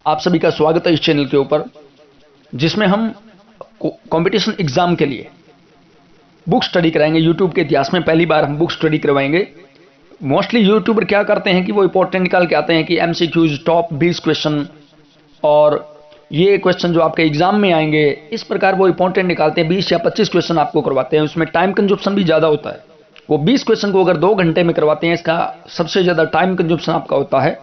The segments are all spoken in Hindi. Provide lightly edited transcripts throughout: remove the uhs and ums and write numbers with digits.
आप सभी का स्वागत है इस चैनल के ऊपर, जिसमें हम कंपटीशन एग्जाम के लिए बुक स्टडी कराएंगे। यूट्यूब के इतिहास में पहली बार हम बुक स्टडी करवाएंगे। मोस्टली यूट्यूबर क्या करते हैं कि वो इंपॉर्टेंट निकाल के आते हैं कि एमसीक्यूज टॉप 20 क्वेश्चन और ये क्वेश्चन जो आपके एग्जाम में आएंगे, इस प्रकार वो इंपॉर्टेंट निकालते हैं। 20 या 25 क्वेश्चन आपको करवाते हैं, उसमें टाइम कंजप्शन भी ज़्यादा होता है। वो 20 क्वेश्चन को अगर 2 घंटे में करवाते हैं, इसका सबसे ज़्यादा टाइम कंजप्शन आपका होता है।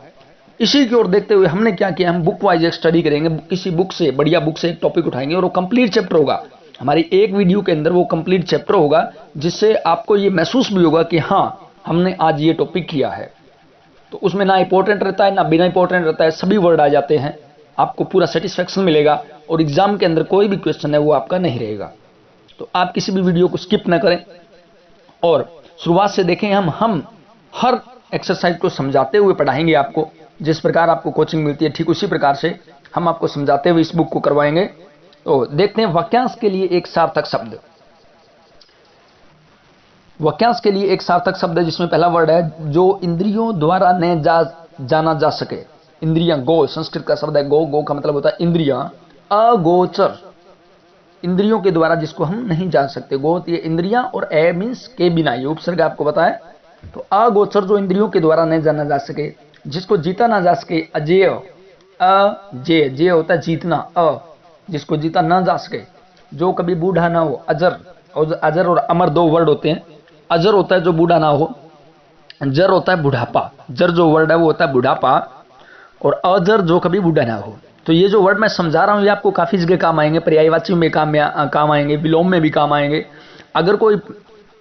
इसी की ओर देखते हुए हमने क्या किया, हम बुक वाइज एक स्टडी करेंगे। किसी बुक से, बढ़िया बुक से एक टॉपिक उठाएंगे और वो कंप्लीट चैप्टर होगा। हमारी एक वीडियो के अंदर वो कंप्लीट चैप्टर होगा, जिससे आपको ये महसूस भी होगा कि हाँ, हमने आज ये टॉपिक किया है। तो उसमें ना इंपॉर्टेंट रहता है ना बिना इंपॉर्टेंट रहता है, सभी वर्ड आ जाते हैं। आपको पूरा सेटिस्फेक्शन मिलेगा और एग्जाम के अंदर कोई भी क्वेश्चन है वो आपका नहीं रहेगा। तो आप किसी भी वीडियो को स्किप ना करें और शुरुआत से देखें। हम हर एक्सरसाइज को समझाते हुए पढ़ाएंगे आपको। जिस प्रकार आपको कोचिंग मिलती है, ठीक उसी प्रकार से हम आपको समझाते हुए इस बुक को करवाएंगे। तो देखते हैं वाक्यांश के लिए एक सार्थक शब्द। वाक्यांश के लिए एक सार्थक शब्द है, जिसमें पहला वर्ड है जो इंद्रियों द्वारा न जाना जा सके। इंद्रियां, गो संस्कृत का शब्द है गो। गो का मतलब होता है इंद्रियां। अगोचर, इंद्रियों के द्वारा जिसको हम नहीं जान सकते। गो ये इंद्रियां और ए मीन्स के बिना, ये उपसर्ग आपको पता है। तो अगोचर जो इंद्रियों के द्वारा नहीं जाना जा सके, जिसको जीता ना जा सके। अजेय, अजेय, जेय होता है जीतना। जिसको जीता ना जा सके, जो कभी बूढ़ा ना हो। अजर, और अजर और अमर दो वर्ड होते हैं। अजर होता है जो बूढ़ा ना हो, जर होता है बुढ़ापा। जर जो वर्ड है वो होता है बुढ़ापा, और अजर जो कभी बूढ़ा ना हो। तो ये जो वर्ड मैं समझा रहा हूँ ये आपको काफी जगह काम आएंगे। पर्यायवाची में काम आएंगे, विलोम में भी काम आएंगे। अगर कोई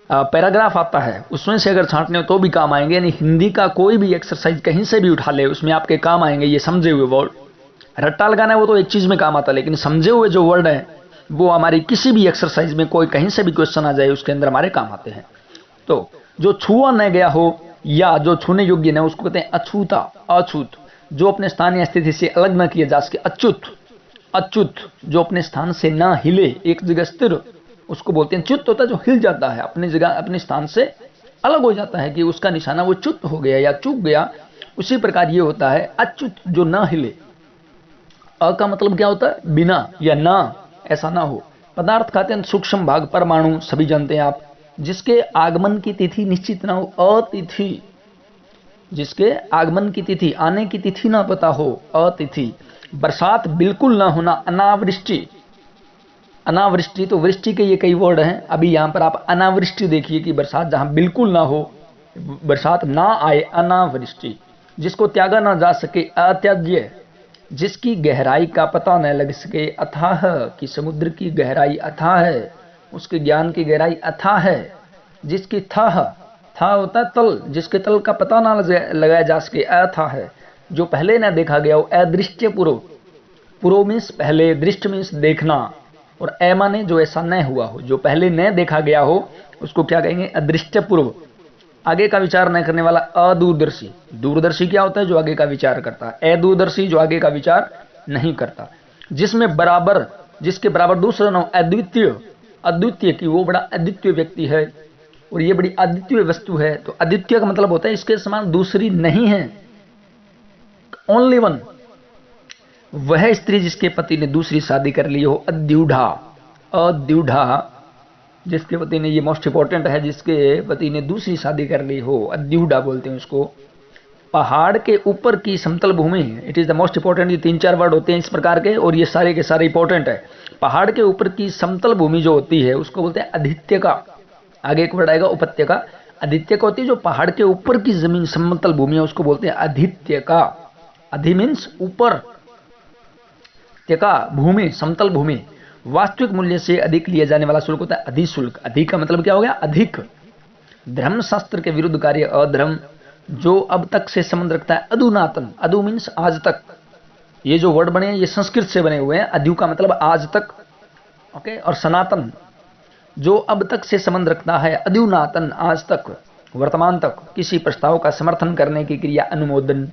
पैराग्राफ आता है उसमें से अगर छांटने हो तो भी काम आएंगे। यानी हिंदी का कोई भी एक्सरसाइज कहीं से भी उठा ले, उसमें आपके काम आएंगे ये समझे हुए वर्ड। रट्टा लगाना है वो तो एक चीज में काम आता है, लेकिन समझे हुए जो वर्ड है वो हमारी किसी भी एक्सरसाइज में कोई कहीं से भी क्वेश्चन आ जाए उसके अंदर हमारे काम आते हैं। तो जो छुआ न गया हो या जो छूने योग्य न, उसको कहते हैं अछूता, अछूत। जो अपने स्थान या स्थिति से अलग न किया जा सके, अच्युत। अच्युत जो अपने स्थान से ना हिले, एक जगह स्थिर, उसको बोलते हैं च्युत। होता है जो हिल जाता है, अपनी जगह अपने स्थान से अलग हो जाता है, कि उसका निशाना वो च्युत हो गया या चूक गया। उसी प्रकार ये होता है अच्युत, जो ना हिले। अ का मतलब क्या होता है, बिना या ना, ऐसा ना हो। पदार्थ का अत्यंत सूक्ष्म भाग परमाणु, सभी जानते हैं आप। जिसके आगमन की तिथि निश्चित ना हो, अतिथि। जिसके आगमन की तिथि, आने की तिथि ना पता हो, अतिथि। बरसात बिल्कुल ना होना, अनावृष्टि। अनावृष्टि तो वृष्टि के ये कई वर्ड हैं। अभी यहां पर आप अनावृष्टि देखिए कि बरसात जहां बिल्कुल ना हो, बरसात ना आए, अनावृष्टि। जिसको त्यागा ना जा सके, अत्याज्य। जिसकी गहराई का पता न लग सके, अथाह, कि समुद्र की गहराई अथाह है, उसके ज्ञान की गहराई अथाह है। जिसकी थाह, था होता है तल, जिसके तल का पता ना लगाया जा सके, अथाह है। जो पहले ना देखा गया हो, अदृश्य पुरो। पुरो मीन्स पहले, दृष्ट मीन्स देखना, और ए माने जो ऐसा न हुआ हो, जो पहले न देखा गया हो, उसको क्या कहेंगे, अदृश्य पूर्व। आगे का विचार न करने वाला, अदूरदर्शी। दूरदर्शी क्या होता है, जो आगे का विचार करता है। अदूरदर्शी जो आगे का विचार नहीं करता। जिसमें बराबर, जिसके बराबर दूसरा ना हो, अद्वितीय। अद्वितीय की वो बड़ा अद्वितीय व्यक्ति है और ये बड़ी अद्वितीय वस्तु है। तो अद्वितीय का मतलब होता है इसके समान दूसरी नहीं है, ओनली वन। वह स्त्री जिसके पति ने दूसरी शादी कर ली हो, अद्यूढ़ा। अद्यूढ़ा जिसके पति ने, ये मोस्ट इंपॉर्टेंट है, जिसके पति ने दूसरी शादी कर ली हो, अद्यूढ़ा बोलते हैं उसको। पहाड़ के ऊपर की समतल भूमि, it is the most important. ये 3-4 वर्ड होते हैं इस प्रकार के, और ये सारे के सारे इंपॉर्टेंट है। पहाड़ के ऊपर की समतल भूमि जो होती है उसको बोलते हैं अधित्यका। आगे एक वर्ड आएगा उपत्यका। अधित्यका होती है जो पहाड़ के ऊपर की जमीन, समतल भूमि है, उसको बोलते हैं अधित्यका। अधि मीन्स ऊपर, त्यका भूमि, समतल भूमि। वास्तविक मूल्य से अधिक लिया जाने वाला शुल्क होता है अधिशुल्क। अधिक का मतलब क्या हो गया, अधिक। धर्मशास्त्र के विरुद्ध कार्य, अधर्म। जो अब तक से संबंध रखता है, अधुनातन। अधु मीन्स आज तक। ये जो वर्ड बने हैं ये संस्कृत से बने हुए हैं। अधु का मतलब आज तक, ओके। और सनातन जो अब तक से संबंध रखता है, अधुनातन आज तक, वर्तमान तक। किसी प्रस्ताव का समर्थन करने की क्रिया, अनुमोदन।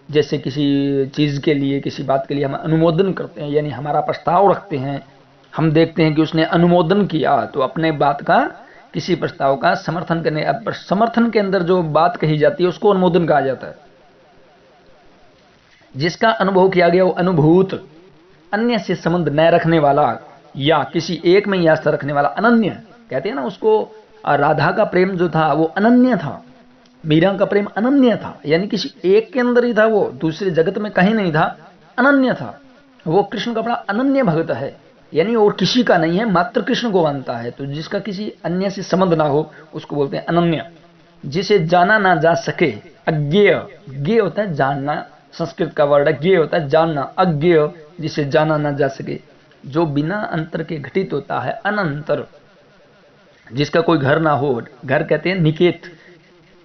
जैसे किसी चीज़ के लिए, किसी बात के लिए हम अनुमोदन करते हैं, यानी हमारा प्रस्ताव रखते हैं। हम देखते हैं कि उसने अनुमोदन किया, तो अपने बात का, किसी प्रस्ताव का समर्थन करने। अब समर्थन के अंदर जो बात कही जाती है उसको अनुमोदन कहा जाता है। जिसका अनुभव किया गया वो अनुभूत, अन्य से संबंध न रखने वाला या किसी एक में ही आस्था रखने वाला, अनन्य कहते हैं ना उसको। राधा का प्रेम जो था वो अनन्य था, मीरा का प्रेम अनन्य था, यानी किसी एक के अंदर ही था, वो दूसरे जगत में कहीं नहीं था, अनन्य था। वो कृष्ण का बड़ा अनन्य भक्त है, यानी और किसी का नहीं है, मात्र कृष्ण को मानता है। तो जिसका किसी अन्य से संबंध ना हो उसको बोलते हैं अनन्य। जिसे जाना ना जा सके, अज्ञेय, ज्ञेय होता है जानना, संस्कृत का वर्ड है, ज्ञेय होता है जानना, अज्ञेय जिसे जाना ना जा सके, जो बिना अंतर के घटित होता है, अनंतर, जिसका कोई घर ना हो, घर कहते हैं निकेत,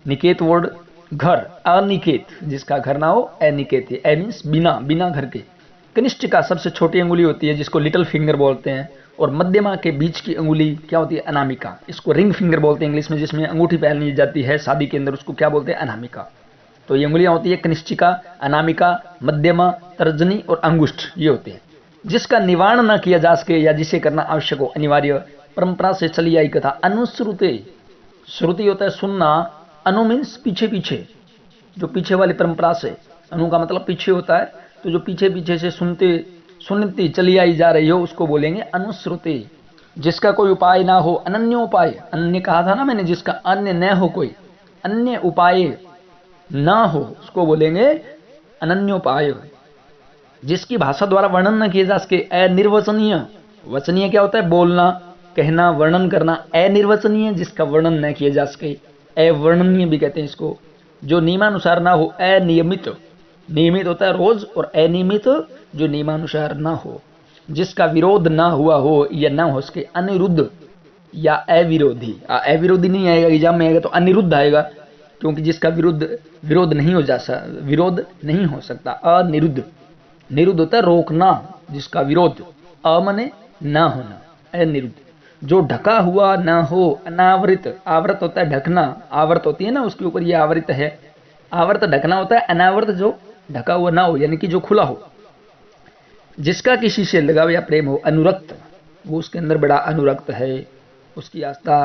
निकेत वर्ड घर, अनिकेत जिसका घर ना हो, अनिकेत है, ए मीन्स बिना, बिना घर के। कनिष्ठ का सबसे छोटी अंगुली होती है जिसको लिटिल फिंगर बोलते हैं, और मध्यमा के बीच की अंगुली क्या होती है, अनामिका, इसको रिंग फिंगर बोलते हैं इंग्लिश में, जिसमें अंगूठी पहनी जाती है शादी के अंदर, उसको क्या बोलते हैं, अनामिका। तो ये अंगुलियां होती है कनिष्ठिका, अनामिका, मध्यमा, तर्जनी और अंगुष्ठ, ये होते हैं। जिसका निवारण न किया जा सके या जिसे करना आवश्यक हो, अनिवार्य, परंपरा से चली आई कथा, अनुश्रुते, श्रुति होता है सुनना, अनु मीन्स पीछे पीछे, जो पीछे वाली परंपरा से, अनु का मतलब पीछे होता है, तो जो पीछे पीछे से सुनती चली आई जा रही हो उसको बोलेंगे अनुश्रुति। जिसका कोई उपाय ना हो, अनन्य उपाय, अन्य कहा था ना मैंने, जिसका अन्य न हो, कोई अन्य उपाय ना हो उसको बोलेंगे अनन्योपाय। जिसकी भाषा द्वारा वर्णन न किए जा सके, अनिर्वचनीय, वचनीय क्या होता है, बोलना, कहना, वर्णन करना, अनिर्वचनीय जिसका वर्णन न किया जा सके, अवर्णनीय भी कहते हैं इसको। जो नियमानुसार ना हो, अनियमित, नियमित होता है रोज, और अनियमित जो नियमानुसार ना हो। जिसका विरोध ना हुआ हो या ना हो सके, अनिरुद्ध या अविरोधी, अविरोधी नहीं आएगा एग्जाम में, आएगा तो अनिरुद्ध आएगा, क्योंकि जिसका विरोध नहीं हो जा विरोध नहीं हो सकता, अनिरुद्ध, निरुद्ध होता है रोकना, जिसका विरोध, अ माने ना होना, अनिरुद्ध। जो ढका हुआ ना हो, अनावृत, आवृत होता है ढकना, आवृत होती है ना उसके ऊपर, ये आवृत है, आवृत ढकना होता है, अनावृत जो ढका हुआ ना हो, यानी कि जो खुला हो। जिसका किसी से लगाव या प्रेम हो, अनुरक्त, वो उसके अंदर बड़ा अनुरक्त है, उसकी आस्था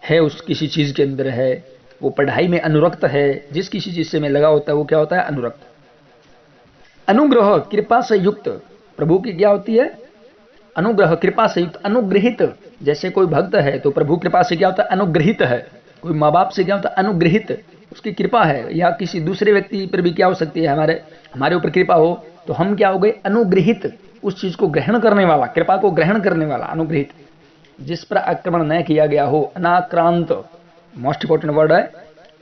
है उस किसी चीज के अंदर है, वो पढ़ाई में अनुरक्त है, जिस किसी चीज से में लगा होता है वो क्या होता है, अनुरक्त। अनुग्रह, कृपा से युक्त, प्रभु की क्या होती है, अनुग्रह, कृपा से युक्त, अनुग्रहित, जैसे कोई भक्त है तो प्रभु कृपा से क्या होता है, अनुग्रहित है। कोई माँ बाप से क्या होता है, अनुग्रहित, उसकी कृपा है, या किसी दूसरे व्यक्ति पर भी क्या हो सकती है, हमारे ऊपर कृपा हो तो हम क्या हो गए, अनुग्रहित, उस चीज को ग्रहण करने वाला, कृपा को ग्रहण करने वाला, अनुग्रहित। जिस पर आक्रमण न किया गया हो, अनाक्रांत, मोस्ट इंपोर्टेंट वर्ड है,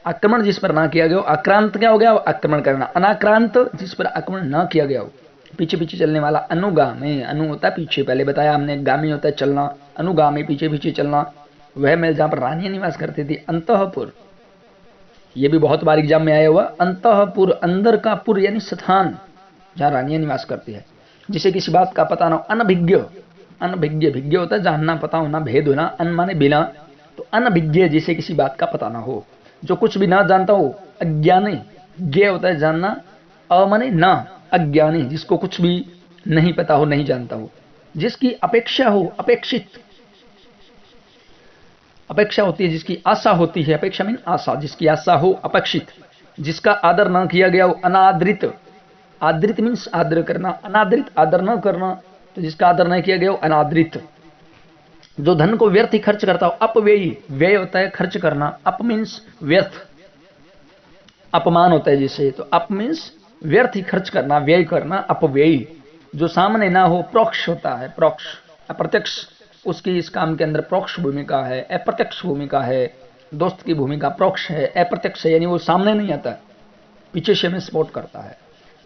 आक्रमण जिस पर ना किया गया हो, आक्रांत क्या हो गया, आक्रमण करना, अनाक्रांत जिस पर आक्रमण ना किया गया हो, पीछे पीछे चलने वाला, अनुगामी, अनु होता है पीछे, पहले बताया हमने, गामी होता है चलना, अनुगामी पीछे पीछे चलना। वह महल जहां पर रानियां निवास करती थी, अंतःपुर, ये भी बहुत बार एग्जाम में आया हुआ, अंतःपुर, अंदर का पुर यानी स्थान जहां रानियां निवास करती है। जिसे किसी बात का पता ना हो, अनभिज्ञ, अनभिज्ञ, भिज्ञ होता है जानना, पता होना, भेद होना, अन माने बिना, तो अनभिज्ञ जिसे किसी बात का पता ना हो, जो कुछ भी ना जानता हो, अज्ञानी, ज्ञ होता है जानना, अ माने ना, अज्ञानी जिसको कुछ भी नहीं पता हो, नहीं जानता हो। जिसकी अपेक्षा हो, अपेक्षित, अपेक्षा होती है जिसकी आशा होती है, अपेक्षा मीन आशा, जिसकी आशा हो, अपेक्षित। जिसका आदर ना किया गया हो, अनादरित, आदरित मीन्स आदर करना, अनादरित आदर न करना, तो जिसका आदर नहीं किया गया हो, अनादरित। जो धन को व्यर्थ ही खर्च करता हो, अपव्ययी, व्यय होता है खर्च करना, अप मीन्स व्यर्थ, अपमान होता है जिसे, तो अप मीन्स व्यर्थ ही खर्च करना, व्यय करना, अपव्ययी। जो सामने ना हो, प्रोक्ष होता है, प्रोक्ष, अप्रत्यक्ष, उसकी इस काम के अंदर प्रोक्ष भूमिका है, अप्रत्यक्ष भूमिका है, दोस्त की भूमिका प्रोक्ष है, अप्रत्यक्ष है, यानी वो सामने नहीं आता, पीछे से में सपोर्ट करता है।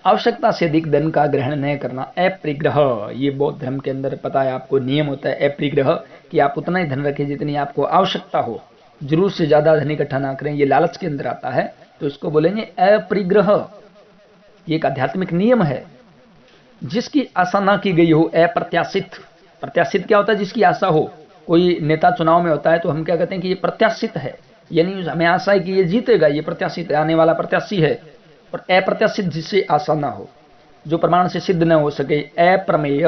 आवश्यकता से अधिक धन का ग्रहण नहीं करना, अपरिग्रह, ये बौद्ध धर्म के अंदर पता है आपको, नियम होता है अपरिग्रह, कि आप उतना ही धन रखें जितनी आपको आवश्यकता हो, जरूर से ज्यादा धन इकट्ठा ना करें, ये लालच के अंदर आता है, तो इसको बोलेंगे अपरिग्रह। ये एक आध्यात्मिक नियम है। जिसकी आशा ना की गई हो, अप्रत्याशित, प्रत्याशित क्या होता है, जिसकी आशा हो, कोई नेता चुनाव में होता है तो हम क्या कहते हैं कि ये प्रत्याशित है, यानी हमें आशा है कि ये जीतेगा, ये प्रत्याशित है, आने वाला प्रत्याशी है। और अप्रत्याशित जिससे आशा ना हो, जो प्रमाण से सिद्ध न हो सके, अप्रमेय,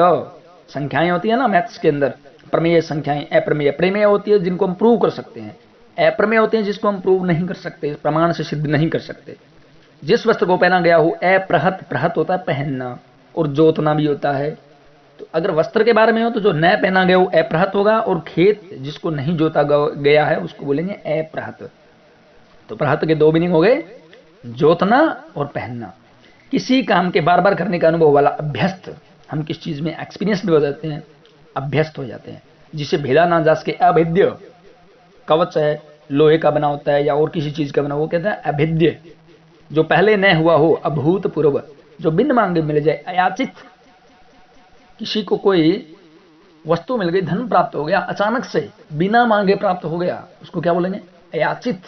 संख्याएं होती है ना मैथ्स के अंदर, प्रमेय संख्याएं, अप्रमेय, प्रमेय होती है जिनको हम प्रूव कर सकते हैं, अप्रमेय होते हैं जिसको हम प्रूव नहीं कर सकते, प्रमाण से सिद्ध नहीं कर सकते। जिस वस्त्र को पहना गया हो, अप्रहत, प्रहत होता है पहनना और जोतना भी होता है। तो अगर वस्त्र के बारे में हो तो जो न पहना गया वो अप्रहत होगा, और खेत जिसको नहीं जोता गया है उसको बोलेंगे अप्रहत। तो प्रहत के दो मीनिंग हो गए, जोतना और पहनना। किसी काम के बार बार करने का अनुभव वाला, अभ्यस्त, हम किस चीज में एक्सपीरियंस्ड हो जाते हैं, अभ्यस्त हो जाते हैं, जिसे भेदा ना जा सके, अभेद्य। कवच है, लोहे का बना होता है या और किसी चीज का बना, वो कहते हैं अभेद्य। जो पहले न हुआ हो, अभूतपूर्व, जो बिन मांगे मिल जाए, अयाचित। किसी को कोई वस्तु मिल गई, धन प्राप्त हो गया अचानक से, बिना मांगे प्राप्त हो गया, उसको क्या बोलेंगे, अयाचित।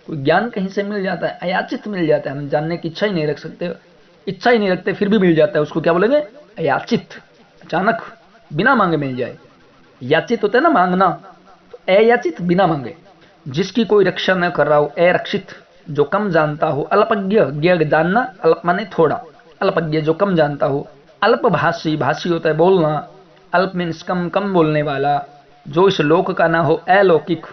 कोई ज्ञान कहीं से मिल जाता है, अयाचित मिल जाता है, हम जानने की इच्छा ही नहीं रख सकते, इच्छा ही नहीं रखते फिर भी मिल जाता है, उसको क्या बोलेंगे, अयाचित। अचानक बिना मांगे मिल जाए। याचित होता है ना मांगना, तो अयाचित बिना मांगे। जिसकी कोई रक्षा न कर रहा हो, अरक्षित, जो कम जानता हो, अल्पज्ञ, ज्ञ जानना, अल्प माने थोड़ा, अल्पज्ञ जो कम जानता हो, अल्पभाषी, भाषी होता है बोलना, अल्प मीन्स कम, कम बोलने वाला, जो इस लोक का ना हो, अलौकिक,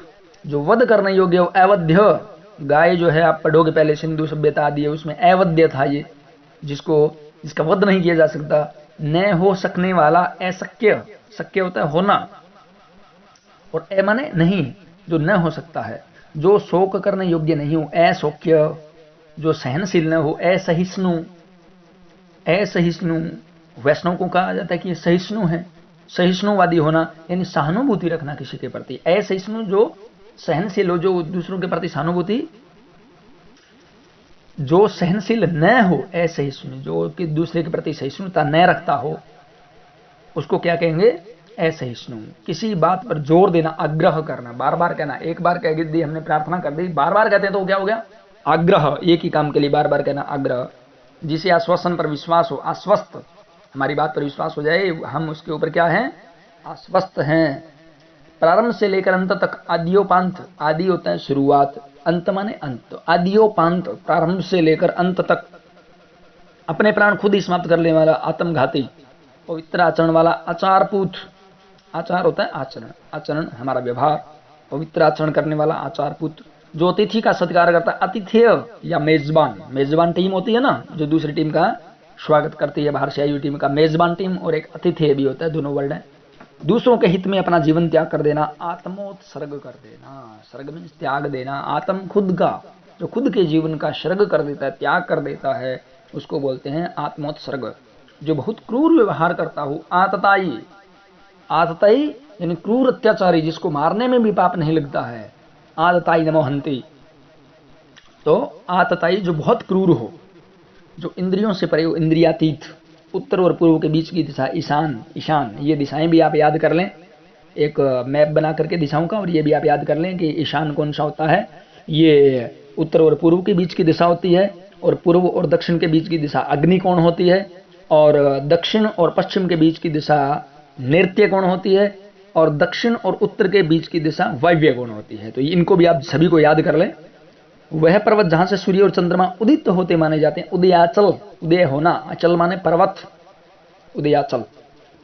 जो वध करने योग्य हो, अवध्य। गाय जो है आप पढ़ोगे पहले सिंधु सभ्यता आदि है, उसमें अवध्य था ये, जिसका वध नहीं किया जा सकता। न हो सकने वाला, अशक्य, शक्य होता है होना, और ए माने नहीं, जो न हो सकता है। जो शोक करने योग्य नहीं हो, अशोक्य, जो सहनशील न हो, असहिष्णु, असहिष्णु। वैष्णव को कहा जाता है कि सहिष्णु है, सहिष्णुवादी होना यानी सहानुभूति रखना किसी के प्रति। असहिष्णु जो सहनशील हो, जो दूसरों के प्रति सहानुभूति, जो सहनशील न हो, असहिष्णु, जो कि दूसरे के प्रति सहिष्णुता न रखता हो, उसको क्या कहेंगे, असहिष्णु। किसी बात पर जोर देना, आग्रह करना, बार बार कहना। एक बार कह दी हमने, प्रार्थना कर दी, बार बार कहते हैं तो क्या हो गया, आग्रह। एक ही काम के लिए बार बार कहना, आग्रह। जिसे आश्वासन पर विश्वास हो, आश्वस्त, हमारी बात पर विश्वास हो जाए, हम उसके ऊपर क्या है, आश्वस्त हैं। प्रारंभ से लेकर अंत तक, आदियोपांत, आदि होता है शुरुआत, अंत माने अंत, आदियोपांत, प्रारंभ से लेकर अंत तक। अपने प्राण खुद ही समाप्त कर लेने वाला, आत्मघाती। पवित्र आचरण वाला, आचारपूत, आचार होता है आचरण, आचरण हमारा व्यवहार, पवित्र आचरण करने वाला, आचारपूत। जो अतिथि का सत्कार करता है, अतिथेय या मेजबान। मेजबान टीम होती है ना, जो दूसरी टीम का स्वागत करती है, बाहर से आई हुई टीम का मेजबान टीम, और एक अतिथेय भी होता है, दोनों वर्ड है। दूसरों के हित में अपना जीवन त्याग कर देना, आत्मोत्सर्ग कर देना। सर्ग में त्याग देना, आत्म खुद का, जो खुद के जीवन का सर्ग कर देता है, त्याग कर देता है, उसको बोलते हैं आत्मोत्सर्ग। जो बहुत क्रूर व्यवहार करता हो, आतताई, आतताई यानी क्रूर अत्याचारी, जिसको मारने में भी पाप नहीं लगता है, आतताई नमोहंती। तो आतताई जो बहुत क्रूर हो, जो इंद्रियों से परे हो, इंद्रियातीत। उत्तर और पूर्व के बीच की दिशा, ईशान, ईशान, ये दिशाएं भी आप याद कर लें, एक मैप बना करके दिशाओं का, और ये भी आप याद कर लें कि ईशान कौन सा होता है। ये उत्तर और पूर्व के बीच की दिशा होती है, और पूर्व और दक्षिण के बीच की दिशा अग्निकोण होती है, और दक्षिण और पश्चिम के बीच की दिशा नैऋत्य कोण होती है, और दक्षिण और उत्तर के बीच की दिशा वायव्य कोण होती है। तो इनको भी आप सभी को याद कर लें। वह पर्वत जहां से सूर्य और चंद्रमा उदित होते माने जाते हैं, उदयाचल, उदय होना, अचल माने पर्वत, उदयाचल।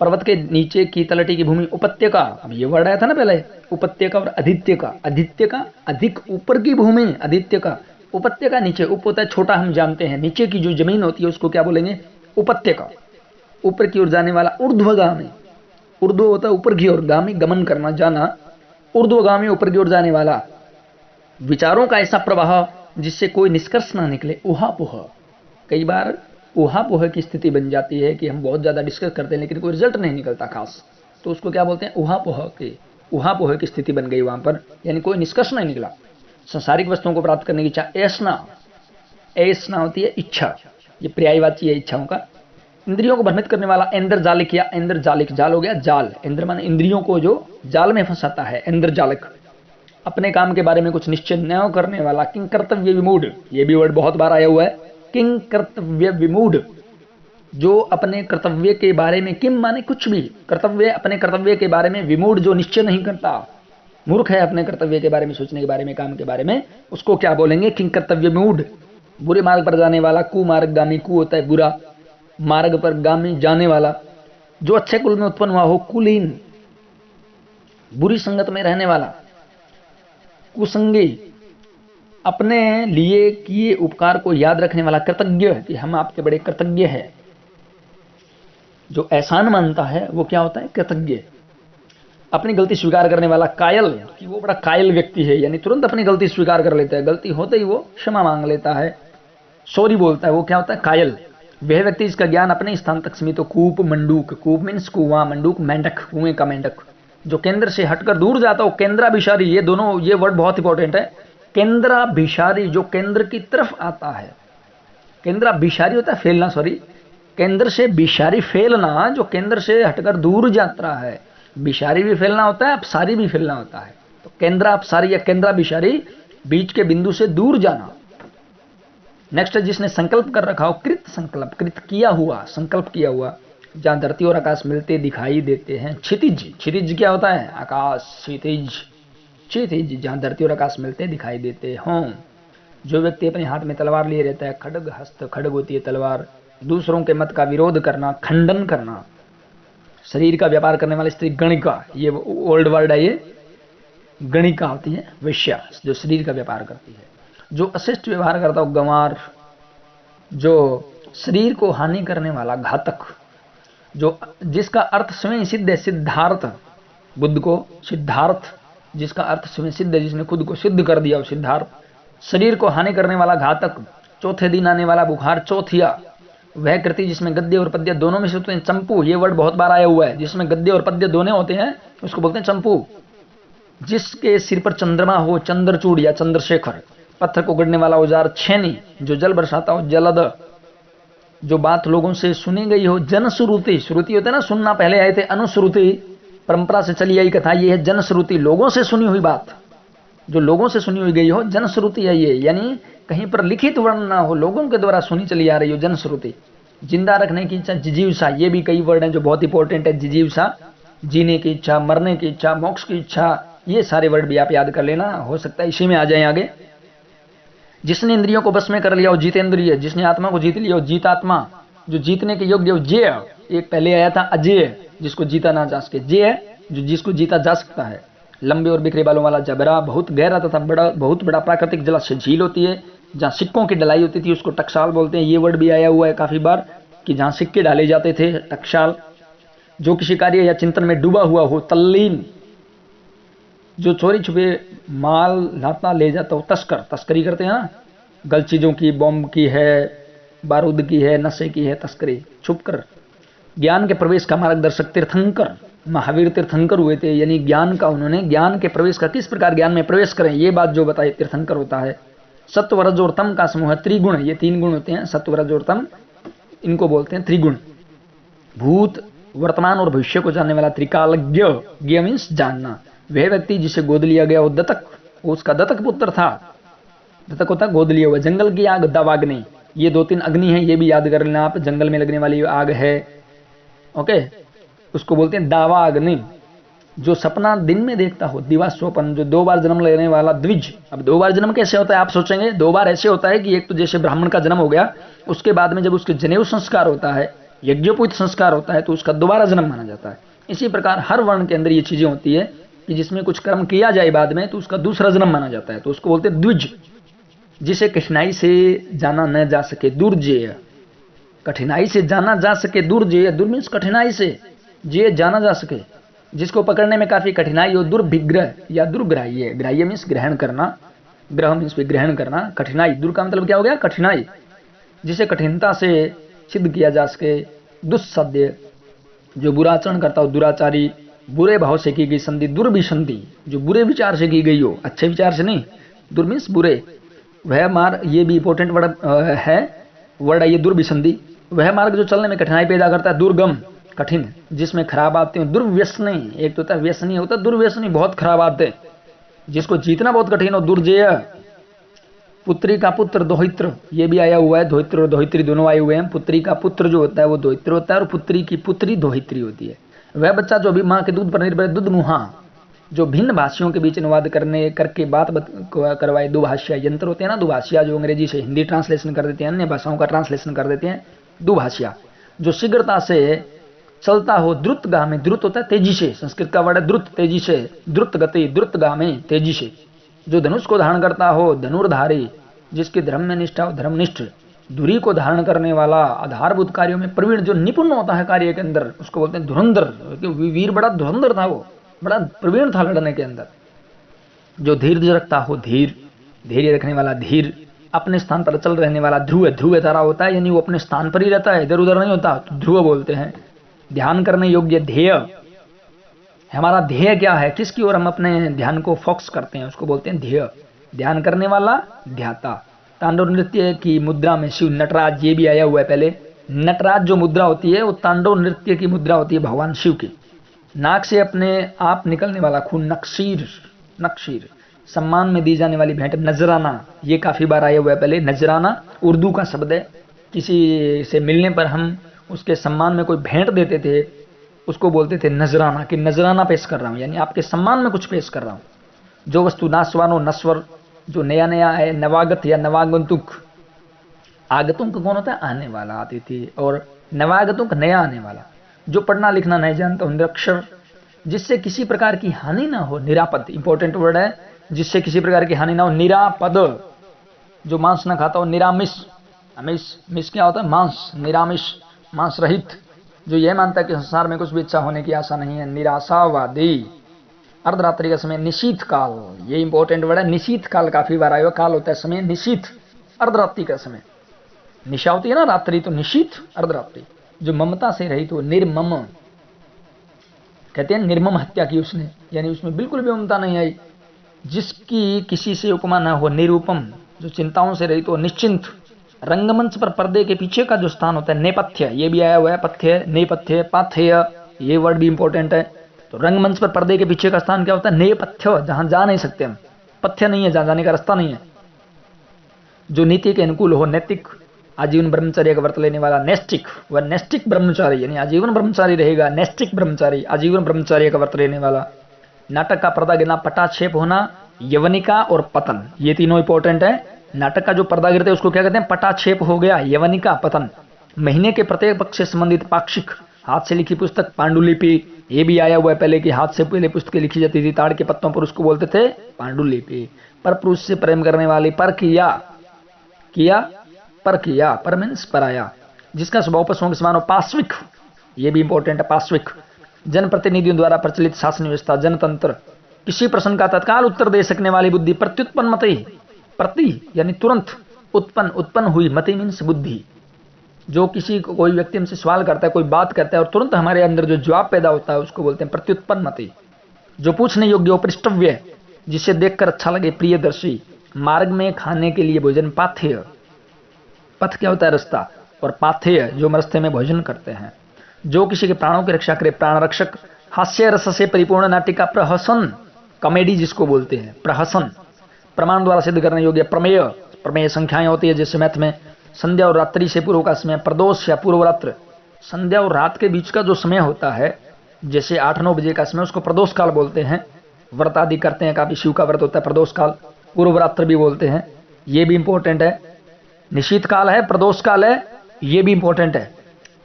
पर्वत के नीचे की तलटी की भूमि, उपत्यका, अब ये वर्ड आया था ना पहले, उपत्यका और आदित्य का, आदित्य का अधिक ऊपर की भूमि, आदित्य का, उपत्यका नीचे, उप होता है छोटा, हम जानते हैं, नीचे की जो जमीन होती है उसको क्या बोलेंगे, उपत्यका। ऊपर की ओर जाने वाला, ऊर्ध्वगामी, ऊर्ध्व होता है ऊपर की ओर, गामी गमन करना, जाना, ऊर्ध्वगामी ऊपर की ओर जाने वाला। विचारों का ऐसा प्रवाह जिससे कोई निष्कर्ष ना निकले, ऊहापोह। कई बार ऊहापोह की स्थिति बन जाती है कि हम बहुत ज्यादा डिस्कस करते हैं लेकिन कोई रिजल्ट नहीं निकलता खास, तो उसको क्या बोलते हैं, ऊहापोह की स्थिति बन गई वहां पर, यानी कोई निष्कर्ष नहीं निकला। संसारिक वस्तुओं को प्राप्त करने की इच्छा, ऐसना, ऐसना होती है इच्छा, ये पर्यायवाची है इच्छाओं का। इंद्रियों को भ्रमित करने वाला, इंद्रजालिक या इंद्रजालिक, जाल हो गया जाल, इंद्र माने इंद्रियों को जो जाल में फंसाता है, इंद्रजालिक। अपने काम के बारे में कुछ निश्चय न करने वाला, किंग कर्तव्य विमूढ़, ये भी वर्ड बहुत बार आया हुआ है, किंग कर्तव्य विमूढ़, जो अपने कर्तव्य के बारे में, किम माने कुछ भी, कर्तव्य, अपने कर्तव्य के बारे में, विमूढ़ जो निश्चय नहीं करता, मूर्ख है अपने कर्तव्य के बारे में, सोचने के बारे में, काम के बारे में, उसको क्या बोलेंगे, किंग कर्तव्य विमूढ़। बुरे मार्ग पर जाने वाला, कुमार्गगामी, कु होता है बुरा, मार्ग पर गामी जाने वाला। जो अच्छे कुल में उत्पन्न हुआ हो, कुलीन, बुरी संगत में रहने वाला, कुसंगी, अपने लिए किए उपकार को याद रखने वाला कृतज्ञ, कि हम आपके बड़े कृतज्ञ हैं। जो एहसान मानता है वो क्या होता है? कृतज्ञ। अपनी गलती स्वीकार करने वाला कायल, कि वो बड़ा कायल व्यक्ति है, यानी तुरंत अपनी गलती स्वीकार कर लेता है, गलती होते ही वो क्षमा मांग लेता है, सॉरी बोलता है, वो क्या होता है? कायल। वह व्यक्ति जिसका ज्ञान अपने स्थान तक सीमित हो। कूप मंडूक, कूप मीन्स कुआं, मंडूक मेंढक, कुएं का मेंढक। जो केंद्र से हटकर दूर जाता हो, केंद्राभिसारी, ये दोनों, ये वर्ड बहुत इंपॉर्टेंट है। केंद्राभिसारी, जो केंद्र की तरफ आता है। केंद्राभिसारी होता है फैलना, सॉरी, केंद्र से बिशारी फैलना, जो केंद्र से हटकर दूर यात्रा है। बिशारी भी फैलना होता है, अपसारी भी फैलना होता है। तो केंद्रा अपसारी या केंद्राभिसारी, बीच के बिंदु से दूर जाना। नेक्स्ट है जिसने संकल्प कर रखा हो, कृत संकल्प, कृत किया हुआ, संकल्प किया हुआ। जहां धरती और आकाश मिलते दिखाई देते हैं। क्षितिज, क्षितिज क्या होता है? आकाश, क्षितिज, क्षितिज, जहां धरती और आकाश मिलते दिखाई देते हों। जो व्यक्ति अपने हाथ में तलवार लिए रहता है, खड्ग हस्त, खड्ग होती है तलवार। दूसरों के मत का विरोध करना, खंडन करना। शरीर का व्यापार करने वाली स्त्री गणिका, ये ओल्ड वर्ड है, ये गणिका होती है वैश्या, जो शरीर का व्यापार करती है। जो अशिष्ट व्यवहार करता हो, गंवार। जो शरीर को हानि करने वाला, घातक। जो जिसका अर्थ स्वयं सिद्ध है, सिद्धार्थ, बुद्ध को सिद्धार्थ, जिसका अर्थ स्वयं सिद्ध है, जिसने खुद को सिद्ध कर दिया, सिद्धार्थ। शरीर को हानि करने वाला, घातक। चौथे दिन आने वाला बुखार, चौथिया। वह कृति जिसमें गद्य और पद्य दोनों में से होते हैं। चंपू, ये वर्ड बहुत बार आया हुआ है, जिसमें गद्य और पद्य दोनों होते हैं, उसको बोलते हैं चंपू। जिसके सिर पर चंद्रमा हो, चंद्रचूड़ या चंद्रशेखर। पत्थर को गढ़ने वाला औजार, छेनी। जो जल बरसाता हो, जलद। जो बात लोगों से सुनी गई हो, जनश्रुति। श्रुति होता है ना, सुनना, पहले आए थे अनुश्रुति, परंपरा से चली आई कथा, ये है जनश्रुति, लोगों से सुनी हुई बात। जो लोगों से सुनी हुई गई हो, जनश्रुति है ये, यानी कहीं पर लिखित वर्णन ना हो, लोगों के द्वारा सुनी चली आ रही हो, जनश्रुति। जिंदा रखने की इच्छा, जिजीवसा, ये भी कई वर्ड हैं जो बहुत इंपॉर्टेंट है। जिजीवसा, जीने की इच्छा, मरने की इच्छा, मोक्ष की इच्छा, ये सारे वर्ड भी आप याद कर लेना, हो सकता है इसी में आ जाए आगे। जिसने इंद्रियों को बस में कर लिया हो, जीतेंद्रिय। जिसने आत्मा को जीत लिया हो, जीतात्मा। जो जीतने के योग्य हो, जेय। एक पहले आया था अजेय, जिसको जीता ना जा सके। जेय, जो जिसको जीता जा सकता है। लंबे और बिखरे बालों वाला जबरा। बहुत गहरा तथा बहुत बड़ा प्राकृतिक जलाशय, झील होती है जहाँ सिक्कों की डलाई होती थी, उसको टकसाल बोलते हैं। ये वर्ड भी आया हुआ है काफी बार, कि जहाँ सिक्के डाले जाते थे, टकसाल। जो किसी कार्य या चिंतन में डूबा हुआ हो, तल्लीन। जो चोरी छुपे माल लाता ले जाता हो, तस्कर, तस्करी करते हैं ना, गलत चीजों की, बॉम्ब की है, बारूद की है, नशे की है, तस्करी छुप कर। ज्ञान के प्रवेश का मार्गदर्शक, तीर्थंकर। महावीर तीर्थंकर हुए थे, यानी ज्ञान का, उन्होंने ज्ञान के प्रवेश का, किस प्रकार ज्ञान में प्रवेश करें, ये बात जो बताई, तीर्थंकर होता है। सत्व रज और तम का समूह है, त्रिगुण। ये 3 गुण होते हैं, सत्व रज और तम, इनको बोलते हैं त्रिगुण। भूत, वर्तमान और भविष्य को जानने वाला, त्रिकालज्ञ। ज्ञ मीन्स जानना। वह व्यक्ति जिसे गोद लिया गया वो दत्तक, उसका दत्तक पुत्र था। दत्तक होता है गोद लिया हुआ। जंगल की आग, दावाग्नि। ये 2-3 अग्नि है, ये भी याद कर लेना आप। जंगल में लगने वाली आग है, ओके, उसको बोलते हैं दावा अग्नि। जो सपना दिन में देखता हो, दिवा स्वपन। जो 2 बार जन्म लेने वाला, द्विज। अब 2 बार जन्म कैसे होता है आप सोचेंगे? 2 बार ऐसे होता है कि एक तो जैसे ब्राह्मण का जन्म हो गया, उसके बाद में जब उसके जनेऊ संस्कार होता है, यज्ञोपवीत संस्कार होता है, तो उसका दोबारा जन्म माना जाता है। इसी प्रकार हर वर्ण के अंदर ये चीजें होती है कि जिसमें कुछ कर्म किया जाए बाद में, तो उसका दूसरा जन्म माना जाता है, तो उसको बोलते हैं द्विज। जिसे कठिनाई से जाना न जा सके, दुर्जेय। कठिनाई से जाना जा सके, दुर्जेय। दुर मीन्स कठिनाई से, जे जाना जा सके, जिसको पकड़ने में काफी कठिनाई हो, दुर्भिग्रह या दुर्ग्राह्य। ग्राह्य मीन्स ग्रहण करना, ग्रह मीन्स ग्रहण करना, कठिनाई। दुर का मतलब क्या हो गया? कठिनाई। जिसे कठिनता से सिद्ध किया जा सके, दुस्साध्य। जो बुरा आचरण करता हो, दुराचारी। बुरे भाव से की गई संधि, दुर्विसंधि। जो बुरे विचार से की गई हो, अच्छे विचार से नहीं। दुर मीन्स बुरे। वह मार्ग, ये भी इंपॉर्टेंट वर्ड है, वर्ड है ये, दुर्विसंधि। वह मार्ग जो चलने में कठिनाई पैदा करता है, दुर्गम, कठिन, जिसमें खराब आते हैं। दुर्व्यसनी, एक तो होता है व्यसनी, होता है दुर्व्यसनी, बहुत खराब आते, जिसको जीतना बहुत कठिन हो, दुर्जेय। पुत्री का पुत्र, दोहित्र। ये भी आया हुआ है, दोहित्र और दोहित्री दोनों आए हुए हैं। पुत्री का पुत्र जो होता है वो दोहित्र होता है, और पुत्री की पुत्री दोहित्री होती है। वह बच्चा जो अभी माँ के दूध पर निर्भर, दुधमुहा। जो भिन्न भाषियों के बीच अनुवाद करके बात करवाए, दुभाषिया। यंत्र होते हैं ना दुभाषिया, जो अंग्रेजी से हिंदी ट्रांसलेशन कर देते हैं, अन्य भाषाओं का ट्रांसलेशन कर देते हैं, दुभाषिया। जो शीघ्रता से चलता हो, द्रुतगामी। द्रुत होता है तेजी से, संस्कृत का वर्ड है द्रुत, तेजी से। द्रुत गति, द्रुतगामी, तेजी से। जो धनुष को धारण करता हो धनुर्धारी, जिसके धर्म में निष्ठा हो धर्मनिष्ठ, धुरी को धारण करने वाला, आधारभूत कार्यों में प्रवीण, जो निपुण होता है कार्य के अंदर, उसको बोलते हैं धुरंधर। वीर बड़ा धुरंधर था, वो बड़ा प्रवीण था लड़ने के अंदर। जो धीरज रखता हो धीर, धैर्य रखने वाला धीर, अपने स्थान पर चल रहने वाला ध्रुव, ध्रुव तारा होता है, यानी वो अपने स्थान पर ही रहता है, इधर उधर नहीं होता, तो ध्रुव बोलते हैं। ध्यान करने योग्य ध्येय, हमारा ध्येय क्या है, किसकी ओर हम अपने ध्यान को फोकस करते हैं, उसको बोलते हैं ध्येय। ध्यान करने वाला ध्याता। तांडव नृत्य की मुद्रा में शिव नटराज, ये भी आया हुआ है पहले। नटराज जो मुद्रा होती है वो तांडव नृत्य की मुद्रा होती है भगवान शिव की। नाक से अपने आप निकलने वाला खून नक्शीर, नक्शीर। सम्मान में दी जाने वाली भेंट नजराना, ये काफी बार आया हुआ है पहले। नजराना उर्दू का शब्द है, किसी से मिलने पर हम उसके सम्मान में कोई भेंट देते थे, उसको बोलते थे नजराना, कि नजराना पेश कर रहा हूँ, यानी आपके सम्मान में कुछ पेश कर रहा हूँ। जो वस्तु नाशवानो नस्वर, जो नया नया है, नवागत या नवागंतुक। आगतुक कौन होता है, आने वाला, अतिथि, और नवागतुक नया आने वाला। जो पढ़ना लिखना नहीं जानता, निरक्षर, जिससे किसी प्रकार की हानि ना हो। निरापद, इंपॉर्टेंट वर्ड है, जिससे किसी प्रकार की हानि ना हो। निरापद, जो मांस ना खाता हो। निरामिष, अमिष, मिष क्या होता है, मांस। निरामिष, मांस रहित, जो यह मानता है कि संसार में कुछ भी इच्छा होने की आशा नहीं है। निराशावादी। अर्धरात्रि का समय, निशीथ काल, ये इंपॉर्टेंट वर्ड है। निशीथ काल काफी बार आया, काल होता है समय, निशीथ, अर्धरात्रि का समय। निशा होती है ना रात्रि, तो निशीथ अर्धरात्रि। जो ममता से रहित हो। निर्मम, कहते हैं निर्मम हत्या की उसने, यानी उसमें बिल्कुल भी ममता नहीं आई। जिसकी किसी से उपमा न हो। निरूपम, जो चिंताओं से रहित हो। निश्चिंत, रंगमंच पर पर्दे के पीछे का जो स्थान होता है। नेपथ्य, ये भी आया हुआ है, पथ्य, नेपथ्य, पाथेय, ये वर्ड भी इंपॉर्टेंट है। तो रंगमंच पर पर्दे के पीछे का स्थान क्या होता है, नेपथ्य, जहां जा नहीं सकते हम। पथ्य नहीं है, जहां जाने का रास्ता नहीं है। जो नीति के अनुकूल हो। नैतिक, आजीवन ब्रह्मचर्य का व्रत लेने वाला। नैष्टिक, वह नैष्टिक ब्रह्मचारी, यानी आजीवन ब्रह्मचारी रहेगा। नैष्टिक ब्रह्मचारी, आजीवन ब्रह्मचर्य का व्रत लेने वाला। नाटक का पर्दा गिरना, पटाक्षेप होना, यवनिका और पतन, ये तीनों इंपॉर्टेंट है। नाटक का जो पर्दा गिरता है उसको क्या कहते हैं, पटाक्षेप हो गया, यवनिका, पतन। महीने के प्रत्येक पक्ष से संबंधित पाक्षिक, हाथ से लिखी पुस्तक। पांडुलिपि, ये भी आया हुआ है पहले कि हाथ से पहले पुस्तकें लिखी जाती थी ताड़ के पत्तों पर, उसको बोलते थे पांडुलिपि। पर पुरुष से प्रेम करने वाली। पर किया, किया, पर किया, पर मीन्स पराया। जिसका स्वभाव पशुओं के समान हो। पाश्विक, ये भी इंपॉर्टेंट है, पाश्विक। जनप्रतिनिधियों द्वारा प्रचलित शासन व्यवस्था। जनतंत्र, किसी प्रश्न का तत्काल उत्तर दे सकने वाली बुद्धि। प्रत्युत्पन्न मति, प्रति यानी तुरंत, उत्पन्न, उत्पन्न हुई, मति मीन्स बुद्धि। जो किसी को, कोई व्यक्ति हमसे सवाल करता है, कोई बात करता है और तुरंत हमारे अंदर जो जवाब पैदा होता है उसको बोलते हैं प्रत्युत्पन्न मति। जो पूछने योग्य हो। पृष्ठव्य, जिसे देखकर अच्छा लगे। प्रियदर्शी, मार्ग में खाने के लिए भोजन। पाथेय, पथ क्या होता है, रास्ता, और पाथेय, जो हम रास्ते में भोजन करते हैं। जो किसी के प्राणों की रक्षा करे। प्राण रक्षक। हास्य रस से परिपूर्ण नाटिका। प्रहसन, कॉमेडी जिसको बोलते हैं, प्रहसन। प्रमाण द्वारा सिद्ध करने योग्य। प्रमेय, प्रमेय संख्याएं होती है जैसे मैथ में। संध्या और रात्रि से पूर्व का समय। प्रदोष या पूर्व रात्र, संध्या और रात के बीच का जो समय होता है, जैसे 8-9 बजे का समय, उसको प्रदोष काल बोलते हैं। व्रत आदि करते हैं, काफी शिव का व्रत होता है प्रदोष काल। पूर्व रात्र भी बोलते हैं, ये भी इंपॉर्टेंट है। निशीत काल है, प्रदोष काल है, ये भी इंपॉर्टेंट है।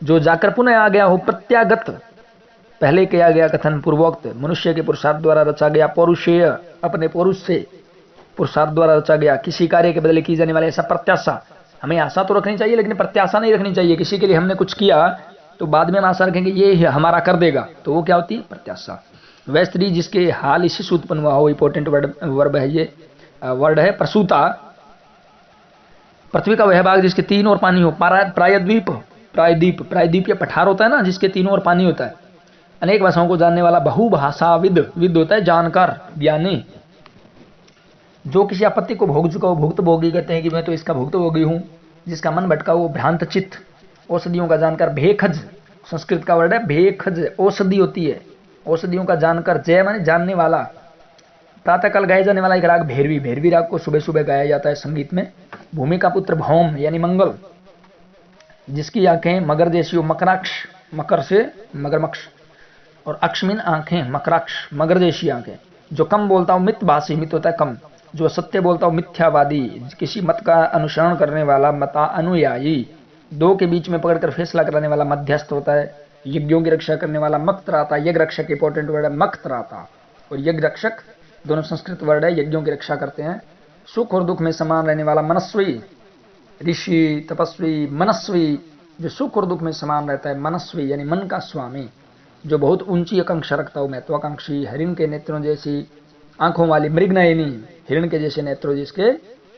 जो जाकर पुनः आ गया हो। प्रत्यागत, पहले किया गया कथन पूर्वोक्त, मनुष्य के पुरुषार्थ द्वारा रचा गया। पौरुषेय, अपने पुरुष से पुरुषार्थ द्वारा रचा गया, किसी कार्य के बदले की जाने वाले। ऐसा प्रत्याशा, हमें आशा तो रखनी चाहिए लेकिन प्रत्याशा नहीं रखनी चाहिए। किसी के लिए हमने कुछ किया तो बाद में हम आशा रखेंगे ये हमारा कर देगा, तो वो क्या होती है, प्रत्याशा। वह स्त्री जिसके हाल इसी से उत्पन्न हुआ हो। इंपॉर्टेंट वर्ब है ये, वर्ड है प्रसूता। पृथ्वी का वह भाग जिसके 3 ओर पानी हो। प्रायद्वीप, प्रायद्वीप, प्रायद्वीप या पठार होता है ना, जिसके 3 ओर पानी होता है। अनेक भाषाओं को जानने वाला। बहुभाषाविद, विद होता है जानकार, ज्ञानी। जो किसी आपत्ति को भोग चुका हो। भुक्तभोगी, कहते हैं कि मैं तो इसका भुक्तभोगी हूँ। जिसका मन भटका हो। भ्रांत चित्त, औषधियों का जानकार। भेखज, संस्कृत का वर्ड है भेखज, औषधि होती है, औषधियों का जानकार। जय माने जानने वाला। प्रातःकाल गाया जाने वाला एक राग भैरवी, भैरवी राग को सुबह सुबह गाया जाता है संगीत में। भूमि का पुत्र भौम यानी मंगल, जिसकी आंखें मगर जैसी हो। मकराक्ष, मकर से मगरमच्छ, और अक्षमिन आंखें, मकराक्ष, मगर जैसी आंखें। जो कम बोलता हो। मितभाषी, मित होता है कम। जो सत्य बोलता हो। मिथ्यावादी, किसी मत का अनुसरण करने वाला, मता अनुयायी। दो के बीच में पकड़कर फैसला कराने वाला, मध्यस्थ होता है। यज्ञों की रक्षा करने वाला। मक्तराता, यज्ञ रक्षक, इंपॉर्टेंट वर्ड है मक्तराता। और यज्ञ रक्षक दोनों संस्कृत वर्ड है, यज्ञों की रक्षा करते हैं। सुख और दुख में समान रहने वाला मनस्वी, ऋषि तपस्वी मनस्वी, जो सुख और दुख में समान रहता है, मनस्वी यानी मन का स्वामी, जो बहुत ऊंची आकांक्षा रखता हो, महत्वाकांक्षी, हरिण के नेत्रों जैसी आंखों वाली, मृगनयनी हिरण के जैसे नेत्रों जिसके,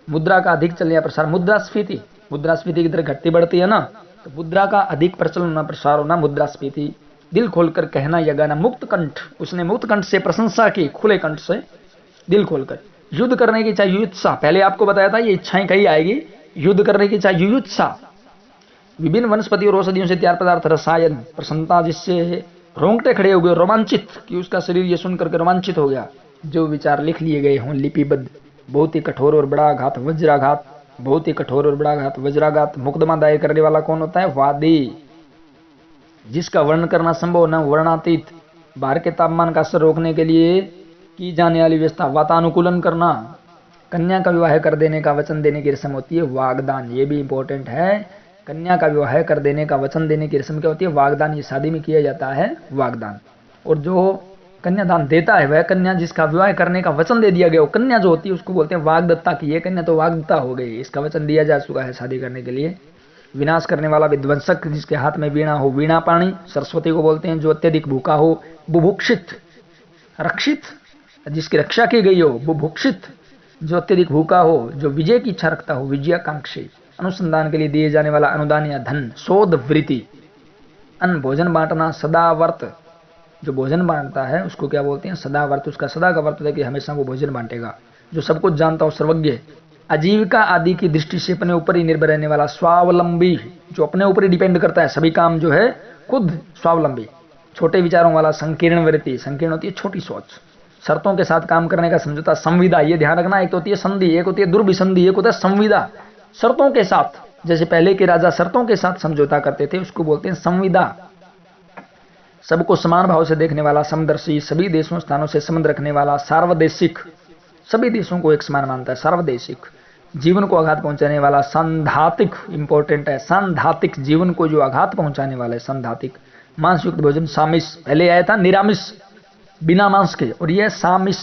मुद्रा का अधिक चलने या प्रसार, मुद्रास्फीति, मुद्रास्फीति की तरह घटती बढ़ती है ना, तो मुद्रा का अधिक प्रचलन होना, प्रसार होना, मुद्रास्फीति। दिल खोलकर कहना या गाना, मुक्त कंठ, उसने मुक्त कंठ से प्रशंसा की, खुले कंठ से, दिल खोलकर। युद्ध करने की चाहे युयुत्सा, पहले आपको बताया था ये इच्छाएं कहीं आएगी, युद्ध करने की चाहे युयुत्सा। विभिन्न वनस्पति और औषधियों से तैयार पदार्थ, रसायन, प्रसन्नता जिससे रोंगटे खड़े हो गए, रोमांचित, कि उसका शरीर ये सुन करके रोमांचित हो गया। जो विचार लिख लिए गए हों लिपिबद्ध, बहुत ही कठोर और बड़ा आघात, वज्राघात, बहुत ही कठोर और बड़ा आघात, वज्राघात। मुकदमा दायर करने वाला कौन होता है? वादी, जिसका वर्णन करना संभव न, वर्णातीत। बाहर के तापमान का असर रोकने के लिए की जाने वाली व्यवस्था, वातानुकूलन करना। कन्या का विवाह कर देने का वचन देने की रस्म होती है वागदान, ये भी इंपॉर्टेंट है। कन्या का विवाह कर देने का वचन देने की रस्म क्या होती है? वागदान। ये शादी में किया जाता है वागदान। और जो कन्यादान देता है वह कन्या जिसका विवाह करने का वचन दे दिया गया, वो कन्या जो होती है उसको बोलते हैं वागदत्ता की। ये कन्या तो वागदत्ता हो गई, इसका वचन दिया जा चुका है शादी करने के लिए। विनाश करने वाला विध्वंसक, जिसके हाथ में वीणा हो, वीणा पाणी सरस्वती को बोलते हैं। जो अत्यधिक भूखा हो, बुभुक्षित, रक्षित, जिसकी रक्षा की गई हो, बुभुक्षित, जो अत्यधिक भूखा हो, जो विजय की इच्छा रखता हो, विजयाकांक्षी। अनुसंधान के लिए दिए जाने वाला अनुदान या धन, शोध वृत्ति। अन्न, भोजन बांटना, सदावर्त, जो भोजन बांटता है उसको क्या बोलते हैं? सदावर्त। उसका सदा का वर्त है कि हमेशा वो भोजन बांटेगा। जो सब कुछ जानता हो, सर्वज्ञ। आजीविका आदि की दृष्टि से अपने ऊपर ही निर्भर रहने वाला, स्वावलंबी, जो अपने ऊपर ही डिपेंड करता है, सभी काम जो है खुद, स्वावलंबी। छोटे विचारों वाला, संकीर्ण वृत्ति, संकीर्ण होती है छोटी सोच। शर्तों के साथ काम करने का समझौता, संविदा, ये ध्यान रखना, एक तो होती है संधि, एक होती है दुर्विसंधि, एक होता है संविदा। शर्तों के साथ, जैसे पहले के राजा शर्तों के साथ समझौता करते थे, उसको बोलते हैं संविदा। सबको समान भाव से देखने वाला, समदर्शी, सभी देशों स्थानों से संबंध रखने वाला, सार्वदेशिक, सभी देशों को एक समान मानता है, सार्वदेशिक। जीवन को आघात पहुंचाने वाला, संधातिक, इंपॉर्टेंट है, संधातिक, जीवन को जो आघात पहुंचाने वाला है, संधातिक। मांस युक्त भोजन, सामिस, पहले आया था निरामिष, बिना मांस के, और यह सामिस,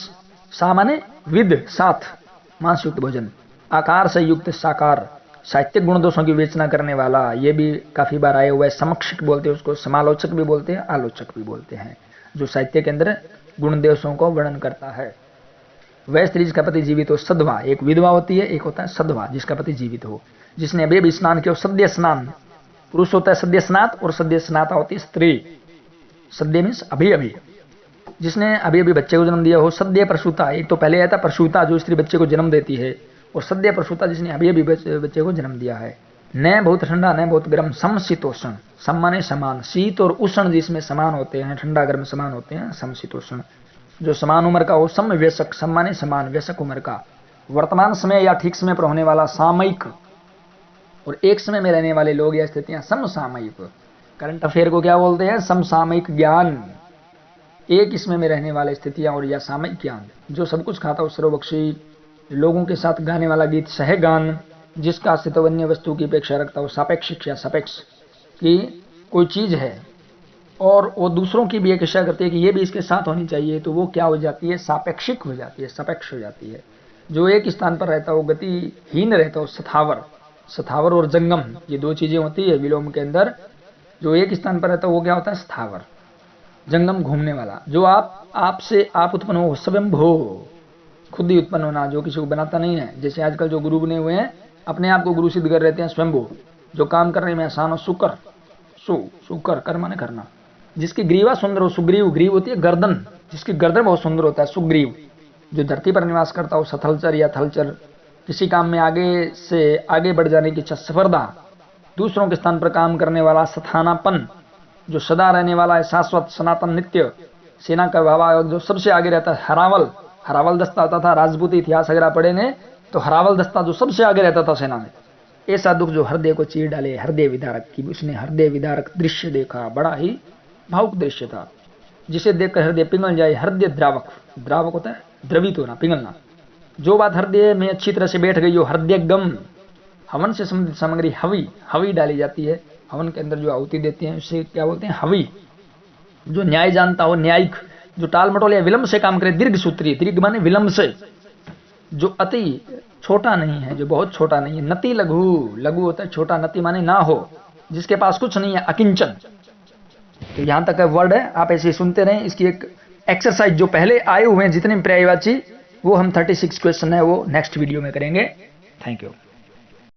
सा माने विद, साथ, मांस युक्त भोजन। आकार से युक्त, साकार, साहित्यिक गुण दोषों की विवेचना करने वाला, ये भी काफी बार आया हुआ है। समक्षक बोलते हैं उसको, समालोचक भी बोलते हैं, आलोचक भी बोलते हैं, जो साहित्य के अंदर गुण दोषों को वर्णन करता है। वह स्त्री जिसका पति जीवित हो, सधवा, एक विधवा होती है, एक होता है सधवा जिसका पति जीवित हो। जिसने अभी अभी स्नान किया, सद्य स्नान, पुरुष होता है सद्य स्नात, और सद्य स्नाता होती है स्त्री। सद्य मीन्स अभी अभी। जिसने अभी अभी बच्चे को जन्म दिया हो, सद्य प्रसूता, एक तो पहले आया था प्रसूता, जो स्त्री बच्चे को जन्म देती है, और सद्य प्रसूता जिसने अभी अभी बच्चे को जन्म दिया है। न बहुत ठंडा न बहुत गर्म, समशीतोष्ण, सम माने समान, शीत और उष्ण जिसमें समान होते हैं, ठंडा गर्म समान होते हैं, समशीतोष्ण। जो समान उम्र का हो, सम व्यसक, सम माने समान, व्यसक उम्र का। वर्तमान समय या ठीक समय पर होने वाला, सामयिक, और एक समय में रहने वाले लोग या स्थितियां, समसामयिक। करंट अफेयर को क्या बोलते हैं? समसामयिक ज्ञान, एक समय में रहने वाले स्थितियां और या सामयिक ज्ञान। जो सब कुछ खाता हो, सर्वभक्षी, लोगों के साथ गाने वाला गीत, सहगान, जिसका अस्तित्व अन्य वस्तु की अपेक्षा रखता हो, सापेक्षिक या सापेक्ष, कि कोई चीज है और वो दूसरों की भी एक इच्छा करती है कि ये भी इसके साथ होनी चाहिए, तो वो क्या हो जाती है? सापेक्षिक हो जाती है, सापेक्ष हो जाती है। जो एक स्थान पर रहता हो, गतिहीन रहता हो, स्थावर, स्थावर और जंगम, ये दो चीजें होती है विलोम के अंदर। जो एक स्थान पर रहता है वो क्या होता है? स्थावर। जंगम, घूमने वाला। जो आपसे आप उत्पन्न हो, स्वयंभू, खुद ही उत्पन्न होना, जो किसी को बनाता नहीं है। जैसे आजकल जो गुरु बने हुए हैं, अपने आप को गुरु सिद्ध कर रहते हैं, स्वयंभू। जो काम करने में आसान हो, सुकर, सुकर, कर माने करना। जिसकी ग्रीवा सुंदर हो, सुग्रीव, ग्रीव होती है गर्दन, जिसकी गर्दन बहुत सुंदर होता है, सुग्रीव। जो धरती पर निवास करता हो, सथलचर या थलचर, किसी काम में आगे से आगे बढ़ जाने की इच्छा, सफरदा, दूसरों के स्थान पर काम करने वाला, सथानापन, जो सदा रहने वाला है, शाश्वत, सनातन, नित्य। सेना का भाव जो सबसे आगे रहता है, हरावल, हरावल दस्ता होता था। राजपूत इतिहास अगर आप पढ़ेंगे तो हरावल दस्ता जो सबसे आगे रहता था सेना में। ऐसा दुख जो हृदय को चीर डाले, हृदय विदारक की, उसने हृदय विदारक दृश्य देखा, बड़ा ही भावुक दृश्य था, जिसे देखकर हृदय पिघल जाए। हृदय द्रावक, द्रावक होता है द्रवित होना, पिघलना। जो बात हृदय में अच्छी तरह से बैठ गई हो, हृदय गम। हवन से संबंधित सामग्री, हवि, हवि डाली जाती है हवन के अंदर, जो आहुति देते हैं उसे क्या बोलते हैं? हवि। जो न्याय जानता हो, न्यायिक, जो टाल मटोल या विलंब से काम करे, दीर्घ सूत्री, दीर्घ माने विलंब से, जो अति छोटा नहीं है, जो बहुत छोटा नहीं है। नति लघु, लघु होता है छोटा, नति माने ना हो, जिसके पास कुछ नहीं है, अकिंचन। तो यहां तक वर्ड है, आप ऐसे सुनते रहें। इसकी एक एक्सरसाइज जो पहले आए हुए हैं जितने पर्यायवाची, वो हम 36 क्वेश्चन है वो नेक्स्ट वीडियो में करेंगे। Thank you.